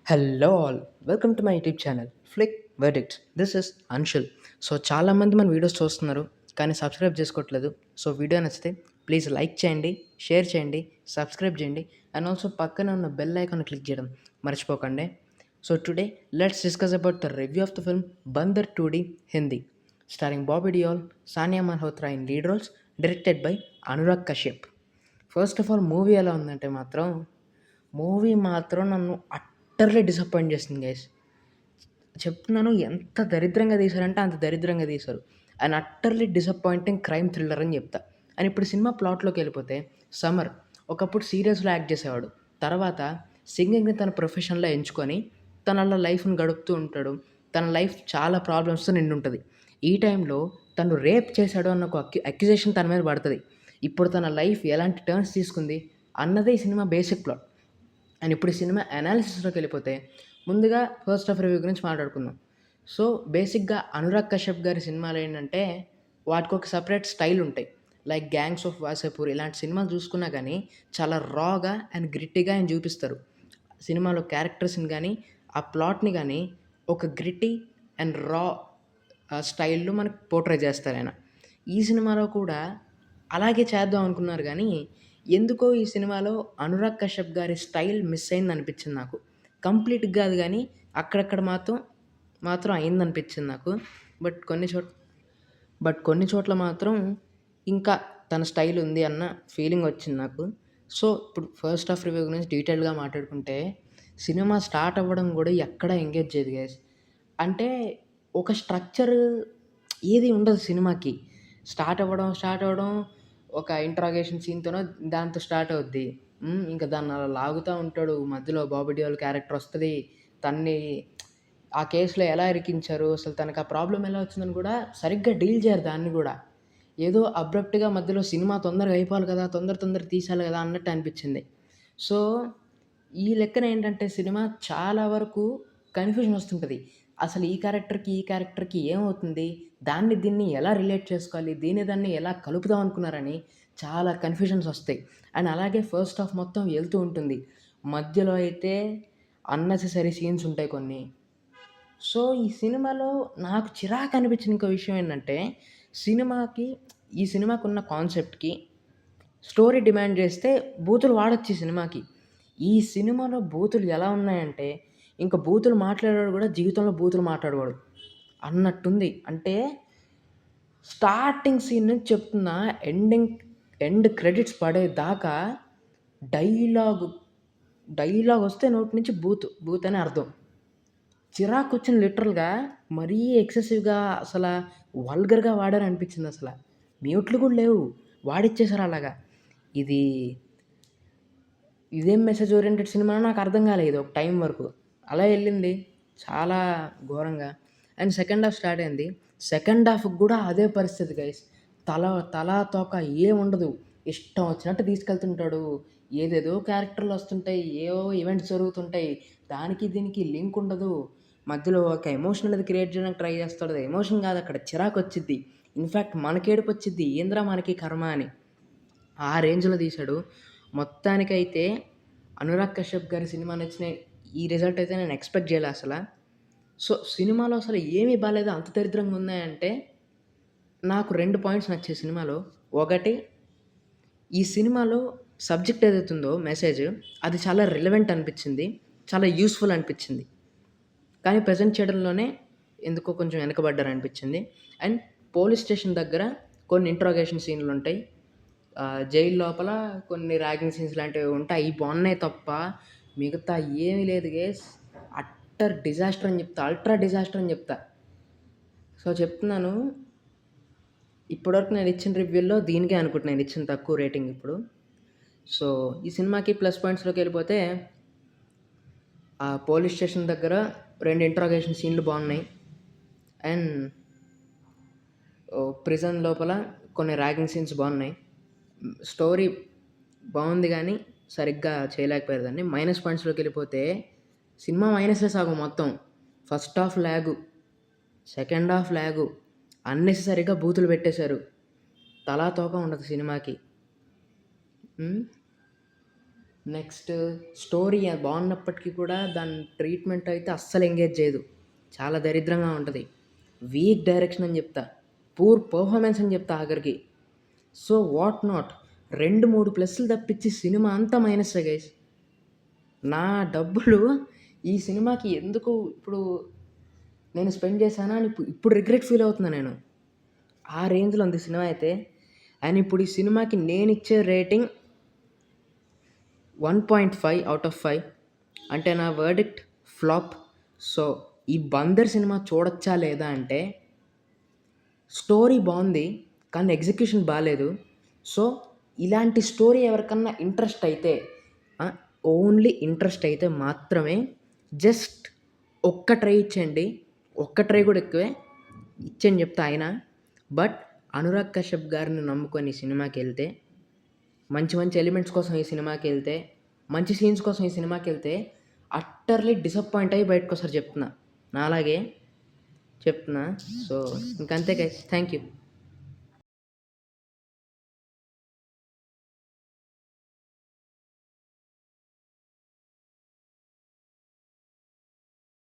Hello all welcome to my YouTube channel Flick Verdict. This is Anshul. So చాలామంది మన videos చూస్తున్నారు కానీ subscribe చేసుకోవట్లేదు. సో వీడియో నచ్చితే ప్లీజ్ లైక్ చేయండి, షేర్ చేయండి, సబ్స్క్రైబ్ చేయండి అండ్ ఆల్సో పక్కన ఉన్న బెల్ ఐకాన్ క్లిక్ చేయడం మర్చిపోకండి. So today let's discuss about the review of the film Bandar 2D Hindi starring Bobby Deol, Sanya Malhotra in lead roles, directed by Anurag Kashyap. First of all movie ఎలా ఉందంటే మూవీ మాత్రం నన్ను అట్టర్లీ డిసప్పాయింట్ చేసింది గైస్. చెప్తున్నాను, ఎంత దరిద్రంగా తీశారంటే అంత దరిద్రంగా తీశారు. And utterly disappointing crime thriller అని చెప్తా. అండ్ ఇప్పుడు సినిమా ప్లాట్లోకి వెళ్ళిపోతే, సమర్ ఒకప్పుడు సీరియస్లో యాక్ట్ చేసేవాడు. తర్వాత సింగింగ్ని తన ప్రొఫెషన్లో ఎంచుకొని తన అలా లైఫ్ని గడుపుతూ ఉంటాడు. తన లైఫ్ చాలా ప్రాబ్లమ్స్తో నిండి ఉంటుంది. ఈ టైంలో తను రేప్ చేశాడు అన్న ఒక అక్యుజేషన్ తన మీద పడుతుంది. ఇప్పుడు తన లైఫ్ ఎలాంటి టర్న్స్ తీసుకుంది అన్నదే ఈ సినిమా బేసిక్ ప్లాట్. అండ్ ఇప్పుడు ఈ సినిమా అనాలిసిస్లోకి వెళ్ళిపోతే, ముందుగా ఫస్ట్ హాఫ్ రివ్యూ గురించి మాట్లాడుకుందాం. సో బేసిక్గా అనురాగ్ కశ్యప్ గారి సినిమాలు ఏంటంటే వాటికి ఒక సపరేట్ స్టైల్ ఉంటాయి. లైక్ గ్యాంగ్స్ ఆఫ్ వాసేపూర్ ఇలాంటి సినిమాలు చూసుకున్నా కానీ చాలా రాగా అండ్ గ్రిట్టీగా ఆయన చూపిస్తారు. సినిమాలో క్యారెక్టర్స్ని కానీ ఆ ప్లాట్ని కానీ ఒక గ్రిట్టి అండ్ రా స్టైల్లో మనకు పోర్ట్రే చేస్తారు ఆయన. ఈ సినిమాలో కూడా అలాగే చేద్దాం అనుకున్నారు కానీ ఎందుకో ఈ సినిమాలో అనురాగ్ కశ్యప్ గారి స్టైల్ మిస్ అయింది అనిపించింది నాకు. కంప్లీట్గా కాదు కానీ అక్కడక్కడ మాత్రం అయిందనిపించింది నాకు. బట్ కొన్ని చోట్ల మాత్రం ఇంకా తన స్టైల్ ఉంది అన్న ఫీలింగ్ వచ్చింది నాకు. సో ఇప్పుడు ఫస్ట్ హాఫ్ రివ్యూ గురించి డీటెయిల్గా మాట్లాడుకుంటే, సినిమా స్టార్ట్ అవ్వడం కూడా ఎక్కడ ఎంగేజ్ చేయదు గైస్. అంటే ఒక స్ట్రక్చర్ ఏది ఉండదు సినిమాకి. స్టార్ట్ అవ్వడం ఒక ఇంట్రాగేషన్ సీన్‌తోనో దాంతో స్టార్ట్ అవుద్ది. ఇంకా దాన్ని అలా లాగుతా ఉంటాడు. మధ్యలో బాబీ డియోల్ క్యారెక్టర్ వస్తది. తన్ని ఆ కేస్‌లో ఎలా ఇరికించారు, అసలు తనకు ఆ ప్రాబ్లమ్ ఎలా వచ్చిందని కూడా సరిగ్గా డీల్ చేయరు దాన్ని కూడా. ఏదో అబ్రప్ట్‌గా మధ్యలో సినిమా తొందరగా అయిపోవాలి కదా, తొందరగా తీసేయాలి కదా అన్నట్టు అనిపించింది. సో ఈ లెక్కన ఏంటంటే సినిమా చాలా వరకు కన్‌ఫ్యూజన్ వస్తుంటది. అసలు ఈ క్యారెక్టర్‌కి ఏమవుతుంది? దీన్ని ఎలా రిలేట్ చేసుకోవాలి? దాన్ని ఎలా కలుపుదాం అనుకున్నారని చాలా కన్‌ఫ్యూజన్స్ వస్తాయి. అండ్ అలాగే ఫస్ట్ హాఫ్ మొత్తం వెళ్తూ ఉంటుంది. మధ్యలో అయితే అన్నెసెసరీ సీన్స్ ఉంటాయి కొన్ని. సో ఈ సినిమాలో నాకు చిరాకు అనిపించిన ఇంకో విషయం ఏంటంటే, ఈ సినిమాకున్న కాన్సెప్ట్‌కి స్టోరీ డిమాండ్ చేస్తే బూతులు వాడొచ్చు ఈ సినిమాకి. ఈ సినిమాలో బూతులు ఎలా ఉన్నాయంటే, ఇంక బూతులు మాట్లాడేవాడు కూడా జీవితంలో బూతులు మాట్లాడకూడదు అన్నట్టుంది. అంటే స్టార్టింగ్ సీన్ నుంచి చెప్తున్నా, ఎండ్ క్రెడిట్స్ పడేదాకా డైలాగ్ వస్తే నోటి నుంచి బూత్ అని అర్థం. చిరాకొచ్చింది లిటరల్‌గా. మరీ ఎక్సెసివ్‌గా వల్గర్‌గా వాడారనిపించింది అసల. మ్యూట్లు కూడా లేవు. వాడిచ్చేసారు అలాగా. ఇదేం మెసేజ్ ఓరియెంటెడ్ సినిమానో నాకు అర్థం కాలేదు ఒక టైం వరకు. అలా వెళ్ళింది చాలా ఘోరంగా. అండ్ సెకండ్ హాఫ్ స్టార్ట్ అయింది. సెకండ్ హాఫ్‌కి కూడా అదే పరిస్థితి గైస్. తల తోక ఏముండదు. ఇష్టం వచ్చినట్టు తీసుకెళ్తుంటాడు. ఏదేదో క్యారెక్టర్లు వస్తుంటాయి. ఏవో ఈవెంట్స్ జరుగుతుంటాయి. దీనికి లింక్ ఉండదు. మధ్యలో ఒక ఎమోషన్ అనేది క్రియేట్ చేయడానికి ట్రై చేస్తాడు. అది ఎమోషన్ కాదు, అక్కడ చిరాకొచ్చిద్ది. ఇన్‌ఫాక్ట్ మనకేడుపొచ్చిద్ది. ఏందిరా మనకి కర్మ అని. ఆ రేంజ్‌లో తీశాడు. మొత్తానికైతే అనురాగ్ కశ్యప్ గారి సినిమా నచ్చిన ఈ రిజల్ట్ అయితే నేను ఎక్స్‌పెక్ట్ చేయలే అసల. సో సినిమాలో అసలు ఏమీ బాలేదు, అంత దరిద్రంగా ఉన్నాయంటే, నాకు 2 పాయింట్స్ నచ్చాయి సినిమాలో. ఒకటి, ఈ సినిమాలో సబ్జెక్ట్ ఏదైతుందో మెసేజ్ అది చాలా రిలవెంట్ అనిపించింది. చాలా యూజ్‌ఫుల్ అనిపించింది. కానీ ప్రెజెంట్ చేయడంలోనే ఎందుకో కొంచెం వెనకబడ్డారనిపించింది. అండ్ పోలీస్ స్టేషన్ దగ్గర కొన్ని ఇంట్రాగేషన్ సీన్‌లుంటాయి. జైలు లోపల కొన్ని ర్యాగింగ్ సీన్స్ లాంటివి ఉంటాయి. అయి బాగున్నాయి తప్ప మిగతా ఏమీ లేదు గేస్. అట్టర్ డిజాస్టర్ అని చెప్తా. అల్ట్రా డిజాస్టర్ అని చెప్తా. సో చెప్తున్నాను, ఇప్పటివరకు నేను ఇచ్చిన రివ్యూల్లో దీనికే అనుకుంటున్నా నేను ఇచ్చిన తక్కువ రేటింగ్ ఇప్పుడు. సో ఈ సినిమాకి ప్లస్ పాయింట్స్‌లోకి వెళ్ళిపోతే, ఆ పోలీస్ స్టేషన్ దగ్గర 2 ఇంట్రాగేషన్ సీన్‌లు బాగున్నాయి. అండ్ ప్రిజన్ లోపల కొన్ని ర్యాగింగ్ సీన్స్ బాగున్నాయి. స్టోరీ బాగుంది కానీ సరిగ్గా చేయలేకపోయారు దాన్ని. మైనస్ పాయింట్స్‌లోకి వెళ్ళిపోతే, సినిమా మైనస్‌లే సగం మొత్తం. First half lag, second half lag, అన్నెసెసరీగా బూతులు పెట్టేశారు. తలా తోక ఉండదు సినిమాకి. నెక్స్ట్ స్టోరీ బాగున్నప్పటికీ కూడా దాని ట్రీట్మెంట్ అయితే అస్సలు ఎంగేజ్ చేయదు. చాలా దరిద్రంగా ఉంటుంది. వీక్ డైరెక్షన్ అని చెప్తా, పూర్ పర్ఫార్మెన్స్ అని చెప్తా ఆఖరికి. సో వాట్ నాట్ 2-3 ప్లస్లు తప్పించి సినిమా అంతా మైనస్సే గైస్. నా డబ్బులు ఈ సినిమాకి ఎందుకు ఇప్పుడు నేను స్పెండ్ చేశానా అని ఇప్పుడు రిగ్రెట్ ఫీల్ అవుతున్నా నేను. ఆ రేంజ్లో ఉంది సినిమా అయితే. అండ్ ఇప్పుడు ఈ సినిమాకి నేను ఇచ్చే రేటింగ్ 1.5 అవుట్ ఆఫ్ 5. అంటే నా వర్డిక్ట్ ఫ్లాప్. సో ఈ బందర్ సినిమా చూడొచ్చా లేదా అంటే, స్టోరీ బాగుంది కానీ ఎగ్జిక్యూషన్ బాగాలేదు. సో ఇలాంటి స్టోరీ ఎవరికన్నా ఇంట్రెస్ట్ అయితే, ఓన్లీ ఇంట్రెస్ట్ అయితే మాత్రమే జస్ట్ ఒక్క ట్రై ఇచ్చేయండి. ఒక్క ట్రై కూడా ఎక్కువే ఇచ్చేయండి చెప్తా ఆయన. బట్ అనురాగ్ కశ్యప్ గారిని నమ్ముకొని ఈ సినిమాకి వెళ్తే, మంచి మంచి ఎలిమెంట్స్ కోసం ఈ సినిమాకి వెళ్తే, మంచి సీన్స్ కోసం ఈ సినిమాకి వెళ్తే అట్టర్లీ డిసప్పాయింట్ అయ్యి బయటకు వస్తారు చెప్తున్నా. నాలాగే చెప్తున్నా. సో ఇంకంతే గైస్, థ్యాంక్ యూ.